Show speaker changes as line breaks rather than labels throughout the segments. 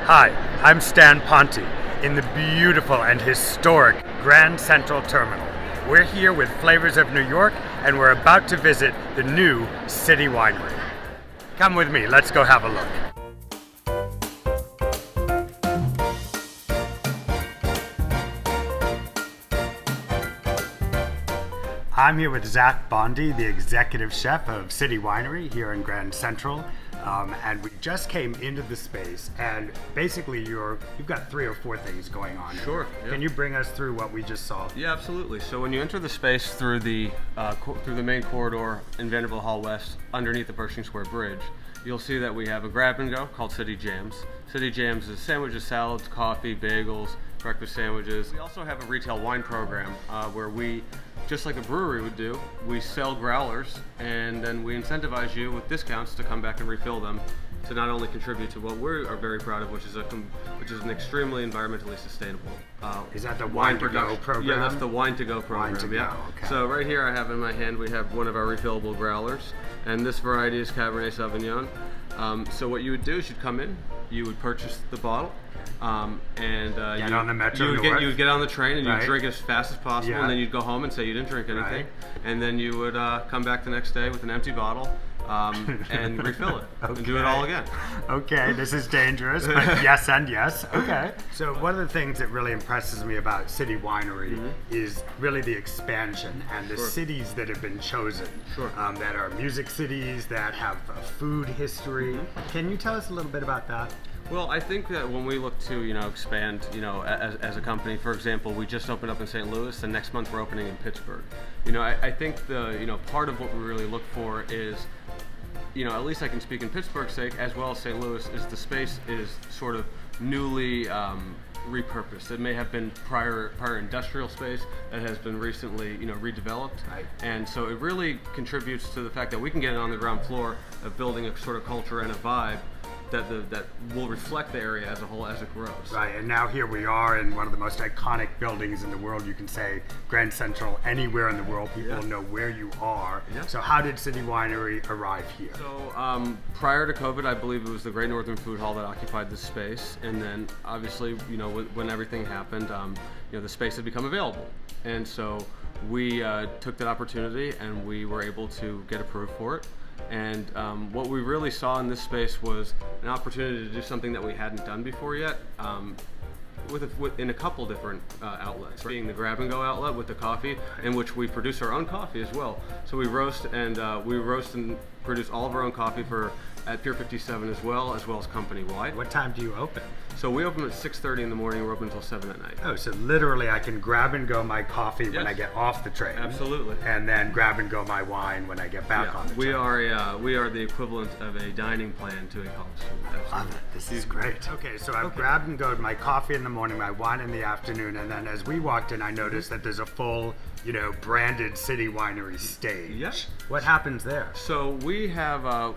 Hi, I'm Stan Ponte in the beautiful and historic Grand Central Terminal. We're here with Flavors of New York and we're about to visit the new City Winery. Come with me, let's go have a look. I'm here with Zach Bondi, the executive chef of City Winery here in Grand Central. And we just came into the space, and basically you've got 3 or 4 things going on.
Sure.
Yep. Can you bring us through what we just saw?
Yeah, absolutely. So when you enter the space through the main corridor in Vanderbilt Hall West, underneath the Pershing Square Bridge, you'll see that we have a grab and go called City Jams. City Jams is sandwiches, salads, coffee, bagels, breakfast sandwiches. We also have a retail wine program where we, just like a brewery would do, we sell growlers and then we incentivize you with discounts to come back and refill them to not only contribute to what we are very proud of, which is an extremely environmentally sustainable
is that the Wine to Go program?
Yeah, that's the Wine to Go program.
Wine to
yeah.
Go, okay.
So right here I have in my hand, we have one of our refillable growlers, and this variety is Cabernet Sauvignon. So what you would do is you'd come in, you would purchase the bottle,
on the Metro North.
You would get on the train and
right.
you'd drink as fast as possible,
Yeah.
and then you'd go home and say you didn't drink anything,
Right.
and then you would come back the next day with an empty bottle and refill it and do it all again.
Okay, this is dangerous, but yes and yes. Okay. So one of the things that really impresses me about City Winery is really the expansion and the
Sure.
cities that have been chosen.
Sure.
That are music cities, that have a food history. Can you tell us a little bit about that?
Well, I think that when we look to, expand, as a company, for example, we just opened up in St. Louis, and next month we're opening in Pittsburgh. I think part of what we really look for is, at least I can speak in Pittsburgh's sake, as well as St. Louis, is the space is sort of newly repurposed. It may have been prior industrial space that has been recently, redeveloped.
Right.
And so it really contributes to the fact that we can get it on the ground floor of building a sort of culture and a vibe that will reflect the area as a whole as it grows.
Right, and now here we are in one of the most iconic buildings in the world. You can say Grand Central anywhere in the world, people know where you are.
Yeah.
So how did City Winery arrive here?
So prior to COVID, I believe it was the Great Northern Food Hall that occupied this space, and then obviously, when everything happened, the space had become available, and so we took that opportunity and we were able to get approved for it. And what we really saw in this space was an opportunity to do something that we hadn't done before yet, in a couple different outlets, being the grab and go outlet with the coffee, in which we produce our own coffee as well. So we roast and produce all of our own coffee at Pier 57 as well as company wide.
What time do you open?
So we open at 6:30 in the morning. We're open until 7 at night.
Oh, so literally I can grab and go my coffee when I get off the train.
Absolutely.
And then grab and go my wine when I get back on the train.
We are the equivalent of a dining plan to a college student.
Love it. This is great. Okay, so I've grabbed and go my coffee in the morning, my wine in the afternoon, and then as we walked in, I noticed that there's a full, branded City Winery stage.
Yep.
What happens there?
So we have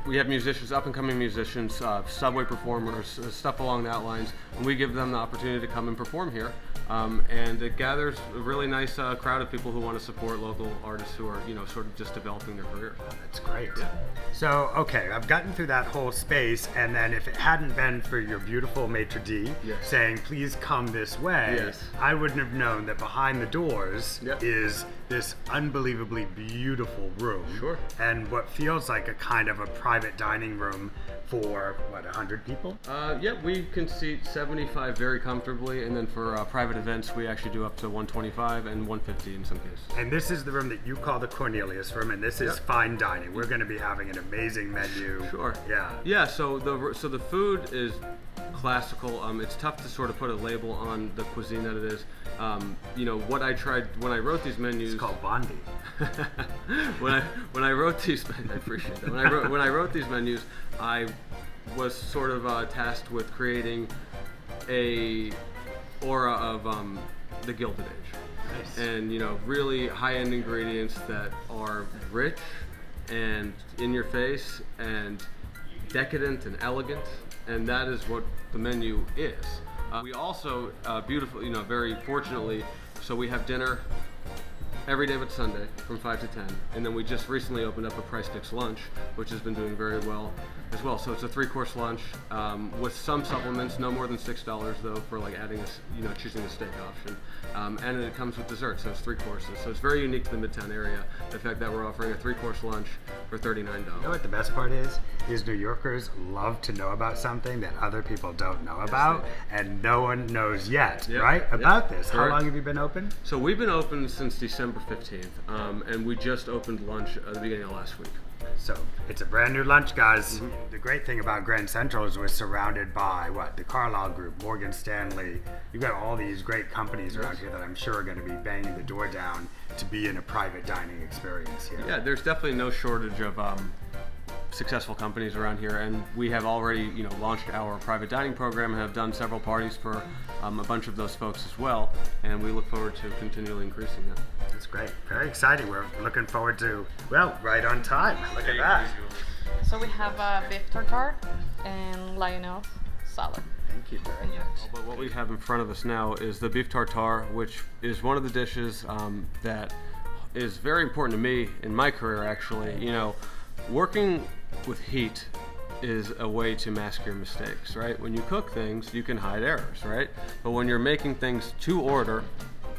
we have musicians, up-and-coming musicians, subway performers, stuff along that lines, and we give them the opportunity to come and perform here. And it gathers a really nice crowd of people who want to support local artists who are, sort of just developing their career.
Oh, that's great.
Yeah.
So, okay, I've gotten through that whole space, and then if it hadn't been for your beautiful maitre d'
Yes.
saying, please come this way,
Yes.
I wouldn't have known that behind the doors
Yep.
is this unbelievably beautiful room.
Sure.
And what feels like a kind of a private dining room for, 100 people?
Yeah, we can seat 75 very comfortably, and then for private events, we actually do up to 125 and 150 in some cases.
And this is the room that you call the Cornelius room, and this is fine dining. We're going to be having an amazing menu.
Sure.
Yeah.
Yeah. So the food is classical. It's tough to sort of put a label on the cuisine that it is. What I tried when I wrote these menus.
It's called Bondi.
when I wrote these, I appreciate that. When I wrote these menus, I was sort of tasked with creating a aura of the Gilded Age.
Nice.
And really high-end ingredients that are rich and in your face and decadent and elegant, and that is what the menu is. We also very fortunately, so we have dinner every day but Sunday from 5 to 10. And then we just recently opened up a Price Fix lunch, which has been doing very well as well. So it's a 3-course lunch with some supplements, no more than $6 though, for like adding a, choosing a steak option. And it comes with dessert, so it's 3 courses. So it's very unique to the Midtown area, the fact that we're offering a 3-course lunch for $39.
You know what the best part is New Yorkers love to know about something that other people don't know about, and no one knows yet, right? About this. How long have you been open?
So we've been open since December 15th, and we just opened lunch at the beginning of last week.
So it's a brand new lunch, guys. The great thing about Grand Central is we're surrounded by the Carlyle Group, Morgan Stanley. You've got all these great companies around here that I'm sure are going to be banging the door down to be in a private dining experience here.
Yeah, there's definitely no shortage of successful companies around here, and we have already launched our private dining program and have done several parties for a bunch of those folks as well, and we look forward to continually increasing that.
That's great. Very exciting. We're looking forward to, right on time. Look at that.
So we have a beef tartare and lionel salad.
Thank you very much.
But what we have in front of us now is the beef tartare, which is one of the dishes that is very important to me in my career, actually. Working with heat is a way to mask your mistakes, right? When you cook things, you can hide errors, right? But when you're making things to order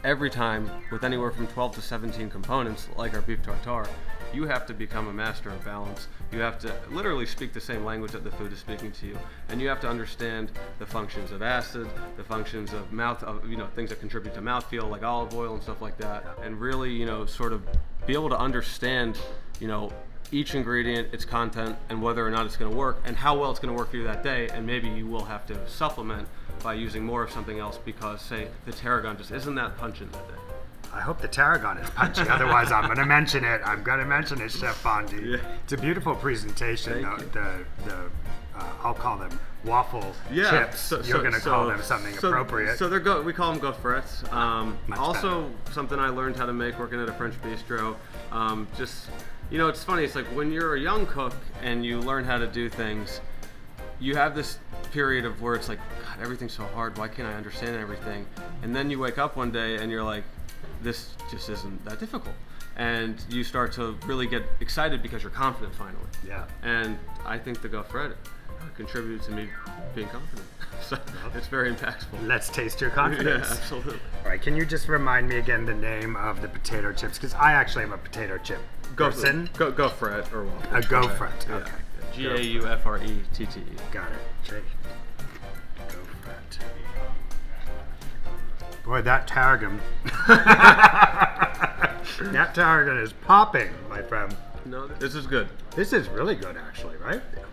every time with anywhere from 12 to 17 components, like our beef tartare, you have to become a master of balance. You have to literally speak the same language that the food is speaking to you, and you have to understand the functions of acid, the functions of things that contribute to mouthfeel, like olive oil and stuff like that, and really, sort of be able to understand, each ingredient, its content, and whether or not it's going to work, and how well it's going to work for you that day. And maybe you will have to supplement by using more of something else because, say, the tarragon just isn't that pungent that day.
I hope the tarragon is punchy, otherwise I'm going to mention it. I'm going to mention it, Chef Ponte. Yeah. It's a beautiful presentation. I'll call them waffle chips. You're going to call them something appropriate.
So we call them gaufrettes. Also, something I learned how to make working at a French bistro. It's funny. It's like when you're a young cook and you learn how to do things, you have this period of where it's like, God, everything's so hard. Why can't I understand everything? And then you wake up one day and you're like, this just isn't that difficult. And you start to really get excited because you're confident finally. Yeah. And I think the gaufrette contributed to me being confident. So it's very impactful.
Let's taste your confidence.
Yeah, absolutely.
All right, can you just remind me again the name of the potato chips? Because I actually am a potato chip person.
Gaufrette or waffle.
A gaufrette. Okay.
Gaufrette.
Got it. Gaufrette. Boy, that tarragon. That tarragon is popping, my friend.
No, this is good.
This is really good, actually, right? Yeah.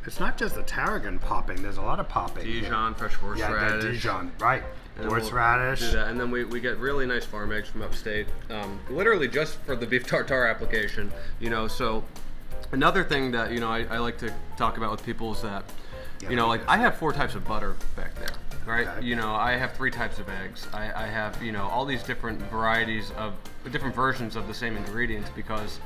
It's not just the tarragon popping. There's a lot of popping.
Dijon, fresh horseradish.
Yeah, Dijon, right. Horseradish.
We'll do that. And then we get really nice farm eggs from upstate, literally just for the beef tartare application. So another thing that I like to talk about with people is that I have 4 types of butter back there, right? Okay. I have 3 types of eggs. I have all these different varieties of different versions of the same ingredients because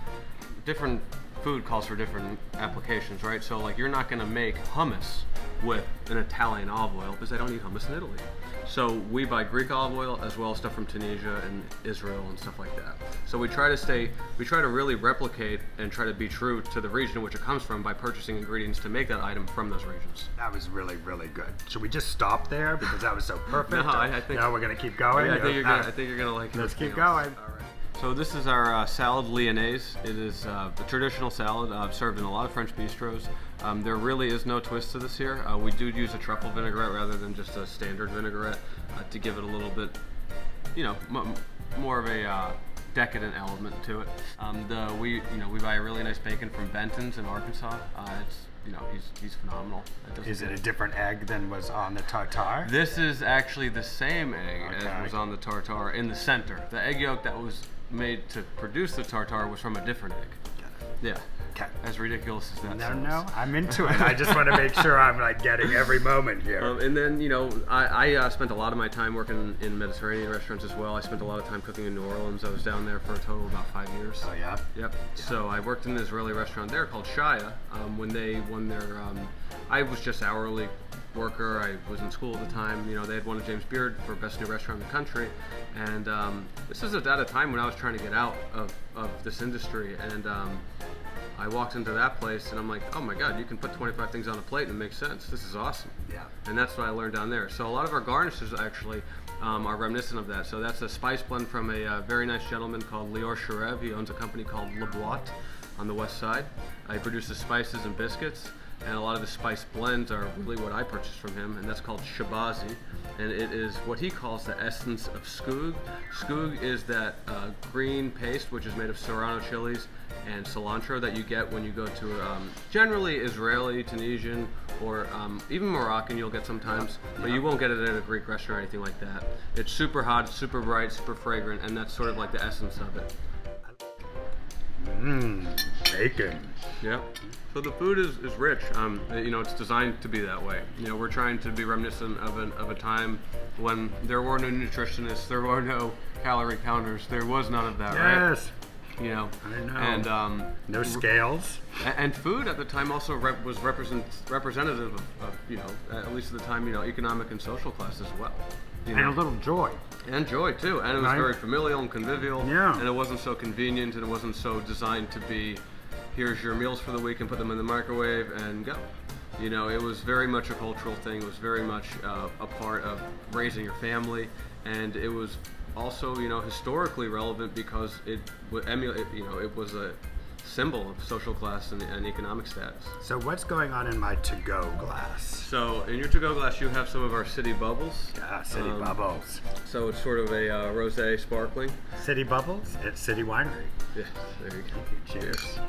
different food calls for different applications, right? So you're not going to make hummus with an Italian olive oil because they don't eat hummus in Italy. So we buy Greek olive oil as well as stuff from Tunisia and Israel and stuff like that. So we try to really replicate and try to be true to the region in which it comes from by purchasing ingredients to make that item from those regions.
That was really, really good. Should we just stop there because that was so perfect?
No, I think.
No, we're going to keep going.
Yeah, I think you're gonna like it.
Let's keep going.
All right. So this is our salad lyonnaise. It is a traditional salad served in a lot of French bistros. There really is no twist to this here. We do use a truffle vinaigrette rather than just a standard vinaigrette to give it a little bit, more of a decadent element to it. We buy a really nice bacon from Benton's in Arkansas. He's phenomenal.
Is it a different egg than was on the tartare?
This is actually the same egg as was on the tartare in the center. The egg yolk that was made to produce the tartare was from a different egg. Yeah. Okay. As ridiculous as that sounds.
No, I'm into it. I just want to make sure I'm getting every moment here.
And then, I spent a lot of my time working in Mediterranean restaurants as well. I spent a lot of time cooking in New Orleans. I was down there for a total of about 5 years.
Oh, yeah?
Yep. Yeah. So I worked in an Israeli restaurant there called Shaya. When they won their, I was just hourly worker. I was in school at the time. You know, they had won a James Beard for best new restaurant in the country, and this is at a time when I was trying to get out of this industry, and I walked into that place and I'm like, oh my God, you can put 25 things on a plate and it makes sense. This is awesome.
Yeah.
And that's what I learned down there. So a lot of our garnishes actually are reminiscent of that. So that's a spice blend from a very nice gentleman called Lior Sharev. He owns a company called Le Boite on the west side. He produces spices and biscuits, and a lot of his spice blends are really what I purchased from him, and that's called shabazi. And it is what he calls the essence of skug. Skug is that green paste which is made of serrano chilies and cilantro that you get when you go to generally Israeli, Tunisian, or even Moroccan you'll get sometimes, but you won't get it at a Greek restaurant or anything like that. It's super hot, super bright, super fragrant, and that's sort of like the essence of it.
Bacon.
Yeah. So the food is rich. You know, it's designed to be that way. You know, we're trying to be reminiscent of a time when there were no nutritionists, there were no calorie counters, there was none of that, right?
Yes.
You know,
I know.
And
no scales.
And food at the time also was representative of, you know, at least at the time, you know, economic and social class as well. You
And
know?
a little joy.
And joy too, and it was
Right.
very familial and convivial.
Yeah.
And it wasn't so convenient, and it wasn't so designed to be, here's your meals for the week and put them in the microwave and go. You know, it was very much a cultural thing. It was very much a part of raising your family, and it was also, you know, historically relevant because it was a symbol of social class and economic status.
So what's going on in my to-go glass?
So in your to-go glass, you have some of our city bubbles.
Yeah, City Bubbles.
So it's sort of a rosé sparkling.
City Bubbles at City Winery.
Yeah, there you go.
Cheers.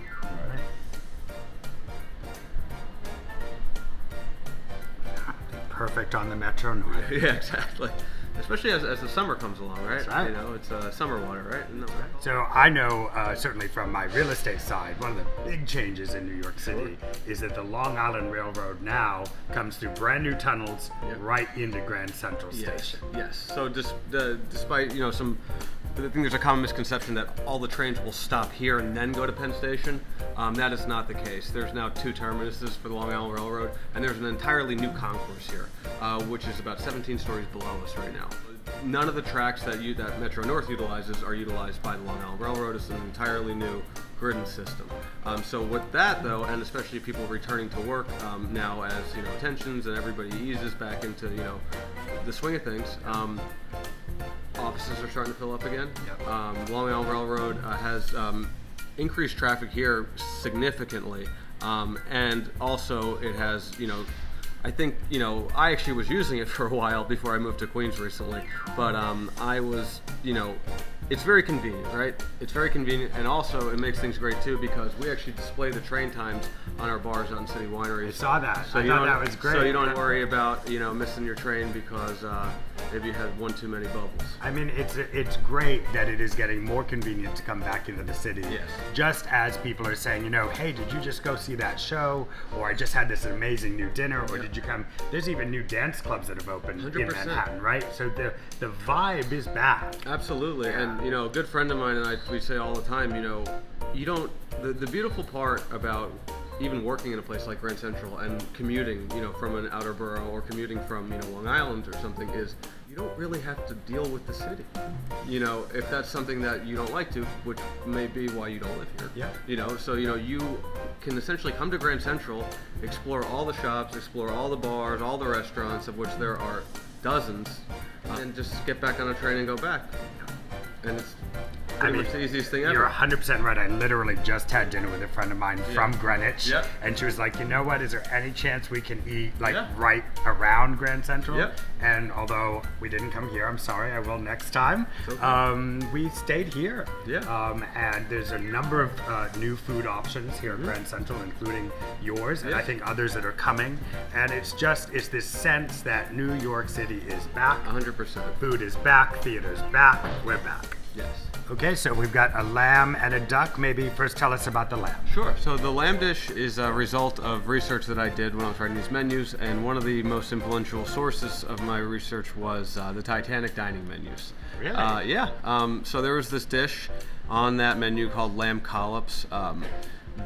Perfect on the Metro North.
Yeah, exactly. Especially as the summer comes along, right?
That's right.
You know, it's summer water, right? Isn't that right?
So I know, certainly from my real estate side, one of the big changes in New York City is that the Long Island Railroad now comes through brand new tunnels right into Grand Central Station.
Yes. So despite, you know, I think there's a common misconception that all the trains will stop here and then go to Penn Station. That is not the case. There's now 2 terminuses for the Long Island Railroad, and there's an entirely new concourse here, which is about 17 stories below us right now. None of the tracks that Metro North utilizes are utilized by the Long Island Railroad. It's an entirely new grid and system. So with that though, and especially people returning to work now as, you know, tensions and everybody eases back into, you know, the swing of things, offices are starting to fill up again. Long Island Railroad has increased traffic here significantly, and also it has, you know, I think, you know, I actually was using it for a while before I moved to Queens recently, but I was, you know, it's very convenient, right? It's very convenient, and also it makes things great too because we actually display the train times on our bars on City Winery.
I saw that.
So
I thought that was great.
So you don't worry about, you know, missing your train because maybe you had one too many bubbles.
I mean, it's great that it is getting more convenient to come back into the city.
Yes.
Just as people are saying, you know, hey, did you just go see that show? Or I just had this amazing new dinner? Or did you come? There's even new dance clubs that have opened
100%.
in Manhattan, right? So the vibe is back.
Absolutely. And, you know, a good friend of mine and we say all the time, you know, the beautiful part about even working in a place like Grand Central and commuting, you know, from an outer borough or commuting from, you know, Long Island or something is you don't really have to deal with the city. You know, if that's something that you don't like to, which may be why you don't live here.
Yeah.
You know, so, you know, you can essentially come to Grand Central, explore all the shops, explore all the bars, all the restaurants, of which there are dozens, and just get back on a train and go back. And it's pretty much the easiest thing ever.
You're 100% right. I literally just had dinner with a friend of mine from Greenwich, and she was like, you know what, is there any chance we can eat like right around Grand Central? And although we didn't come here, I'm sorry, I will next time. Okay. We stayed here. And there's a number of new food options here at Grand Central, including yours, and I think others that are coming. And it's this sense that New York City is back.
100%.
Food is back, theater's back, we're back.
Yes.
Okay, so we've got a lamb and a duck. Maybe first tell us about the lamb.
Sure. So the lamb dish is a result of research that I did when I was writing these menus, and one of the most influential sources of my research was the Titanic dining menus.
Really?
Yeah. So there was this dish on that menu called lamb collops.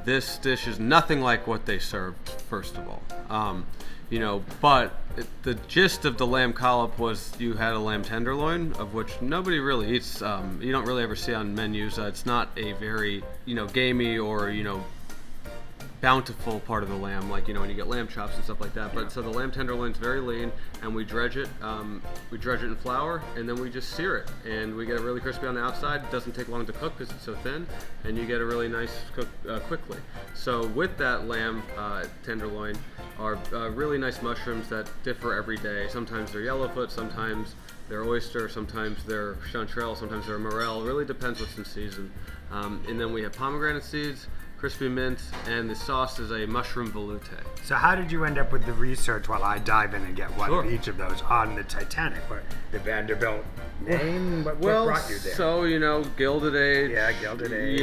This dish is nothing like what they served, first of all. But the gist of the lamb collop was you had a lamb tenderloin, of which nobody really eats. You don't really ever see on menus. It's not a very, gamey or, bountiful part of the lamb, like when you get lamb chops and stuff like that. But so the lamb tenderloin's very lean, and we dredge it. We dredge it in flour, and then we just sear it, and we get it really crispy on the outside. It doesn't take long to cook because it's so thin, and you get a really nice cook quickly. So with that lamb tenderloin are really nice mushrooms that differ every day. Sometimes they're yellowfoot, sometimes they're oyster, sometimes they're chanterelle, sometimes they're morel. It really depends what's in season. And then we have pomegranate seeds, crispy mint, and the sauce is a mushroom veloute.
So how did you end up with the research while I dive in and get one
Sure.
of each of those on the Titanic? The Vanderbilt name? What brought you there?
So, Gilded Age.
Yeah, Gilded Age.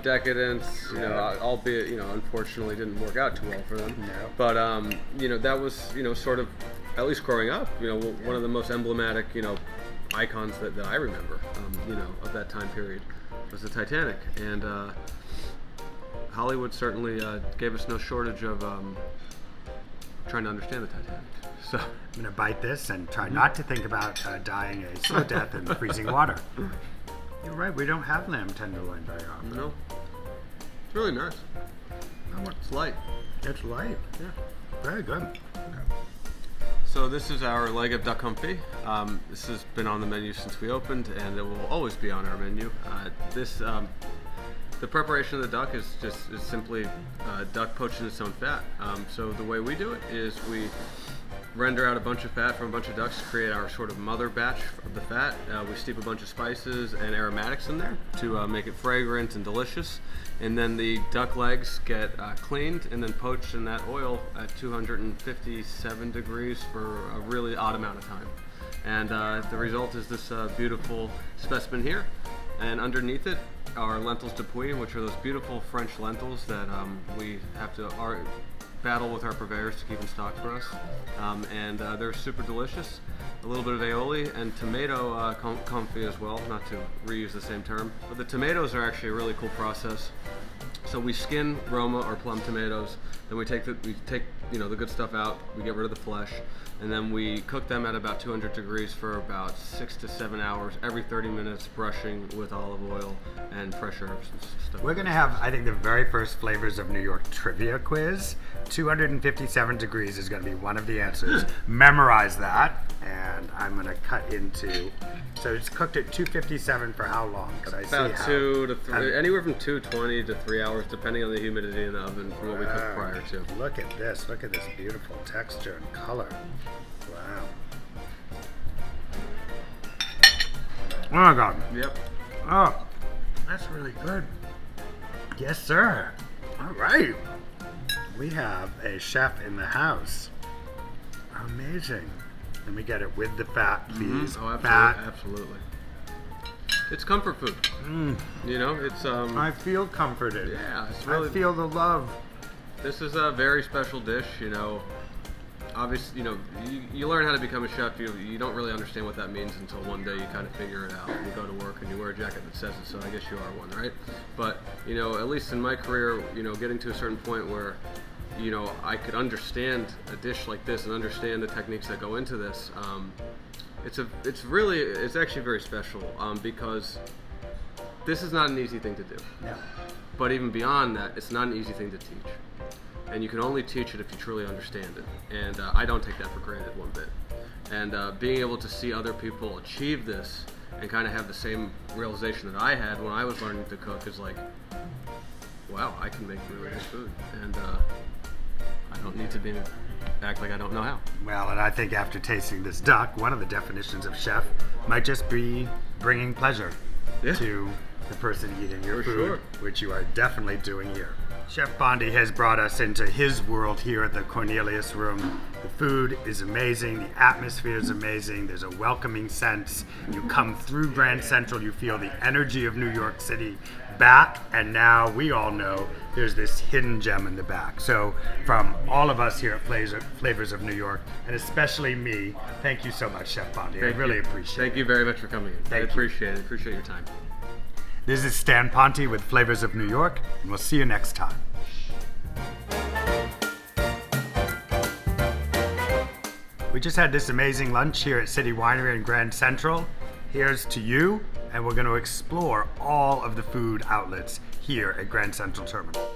Decadence, albeit, unfortunately didn't work out too well for them.
No.
But, that was, sort of, at least growing up, one of the most emblematic, icons that I remember, of that time period was the Titanic. And, Hollywood certainly gave us no shortage of trying to understand the Titanic. So
I'm going to bite this and try not to think about dying a slow death in freezing water. You're right, we don't have lamb tenderloin very often.
No, it's really nice. It's light.
It's light.
Yeah.
Very good.
So this is our leg of duck confit. This has been on the menu since we opened, and it will always be on our menu. The preparation of the duck is simply duck poached in its own fat. So the way we do it is we render out a bunch of fat from a bunch of ducks to create our sort of mother batch of the fat. We steep a bunch of spices and aromatics in there to make it fragrant and delicious. And then the duck legs get cleaned and then poached in that oil at 257 degrees for a really odd amount of time. And the result is this beautiful specimen here. And underneath it are lentils de Puy, which are those beautiful French lentils that we have to battle with our purveyors to keep in stock for us. And they're super delicious. A little bit of aioli and tomato confit as well, not to reuse the same term. But the tomatoes are actually a really cool process. So we skin Roma or plum tomatoes, then we take the good stuff out, we get rid of the flesh, and then we cook them at about 200 degrees for about 6 to 7 hours, every 30 minutes, brushing with olive oil and fresh herbs and stuff.
We're going to have, I think, the very first Flavors of New York trivia quiz. 257 degrees is going to be one of the answers. Memorize that, and I'm going to cut into. So it's cooked at 257 for how long?
About 2 to 3, anywhere from 220 to 3 hours, depending on the humidity in the oven from what we cooked prior to.
Look at this. Look at this beautiful texture and color. Wow. Oh my God.
Yep.
Oh, that's really good. Yes, sir. All right. We have a chef in the house. Amazing. And we get it with the fat, please.
Oh, absolutely.
Fat.
Absolutely. It's comfort food. It's
I feel comforted.
Yeah, it's really.
I feel the love.
This is a very special dish. Obviously, you learn how to become a chef. You don't really understand what that means until one day you kind of figure it out. You go to work and you wear a jacket that says it, so I guess you are one, right? But at least in my career, getting to a certain point where I could understand a dish like this and understand the techniques that go into this. It's actually very special because this is not an easy thing to do.
Yeah.
But even beyond that, it's not an easy thing to teach. And you can only teach it if you truly understand it. And I don't take that for granted one bit. And being able to see other people achieve this and kind of have the same realization that I had when I was learning to cook is like, wow, I can make really good food. And I don't need to act like I don't know how.
Well, and I think after tasting this duck, one of the definitions of chef might just be bringing pleasure to the person eating your food, which you are definitely doing here. Chef Ponte has brought us into his world here at the Cornelius Room. The food is amazing, the atmosphere is amazing, there's a welcoming sense. You come through Grand Central, you feel the energy of New York City back, and now we all know there's this hidden gem in the back. So from all of us here at Flavors of New York, and especially me, thank you so much, Chef Ponte. I really appreciate it.
Thank you very much for coming in. I appreciate it. Appreciate your time.
This is Stan Ponte with Flavors of New York, and we'll see you next time. We just had this amazing lunch here at City Winery in Grand Central. Here's to you, and we're going to explore all of the food outlets here at Grand Central Terminal.